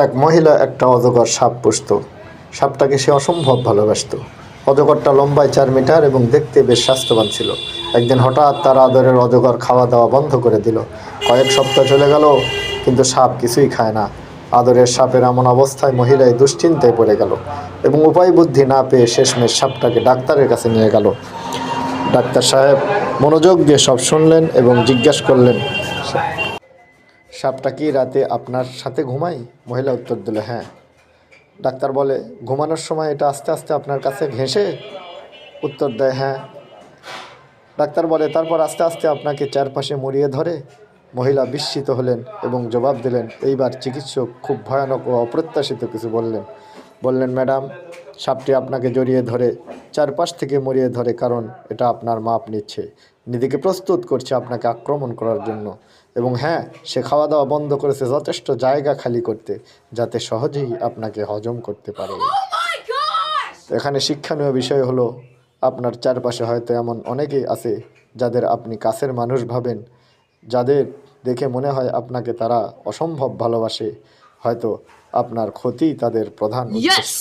এক মহিলা একটা অজগর সাপ পুষত। সাপটাকে সে অসম্ভব ভালোবাসত। অজগরটা লম্বায় 4 মিটার এবং দেখতে বেশ স্বাস্থ্যবান ছিল। একদিন হঠাৎ তার আদরের অজগর খাওয়া দাওয়া বন্ধ করে দিল। কয়েক সপ্তাহ চলে গেল, কিন্তু সাপ কিছুই খায় না। আদরের সাপের এমন অবস্থায় মহিলায় দুশ্চিন্তায় পড়ে গেল এবং উপায় বুদ্ধি না পেয়ে শেষমেশ সাপটাকে ডাক্তারের কাছে নিয়ে গেল। ডাক্তার সাহেব মনোযোগ দিয়ে সব শুনলেন এবং জিজ্ঞাসা করলেন, সাপটা কি রাতে আপনার সাথে ঘুমায়? মহিলা উত্তর দিল, হ্যাঁ। ডাক্তার বলে, ঘুমানোর সময় এটা আস্তে আস্তে আপনার কাছে ঘেঁষে? উত্তর দেয়, হ্যাঁ। ডাক্তার বলে, তারপর আস্তে আস্তে আপনাকে চারপাশে মুড়িয়ে ধরে? মহিলা বিস্মিত হলেন এবং জবাব দিলেন। এইবার চিকিৎসক খুব ভয়ানক ও অপ্রত্যাশিত কিছু বললেন, ম্যাডাম, সাপটি আপনাকে জড়িয়ে ধরে, চারপাশ থেকে মুড়িয়ে ধরে, কারণ এটা আপনার মাপ নিচ্ছে, নিজেকে প্রস্তুত করছে আপনাকে আক্রমণ করার জন্য। এবং হ্যাঁ, সে খাওয়া দাওয়া বন্ধ করেছে যথেষ্ট জায়গা খালি করতে, যাতে সহজেই আপনাকে হজম করতে পারে। এখানে শিক্ষণীয় বিষয় হলো, আপনার চারপাশে হয়তো এমন অনেকেই আছে যাদের আপনি কাছের মানুষ ভাবেন, যাদের দেখে মনে হয় আপনাকে তারা অসম্ভব ভালোবাসে। হয়তো আপনার ক্ষতিই তাদের প্রধান উদ্দেশ্য।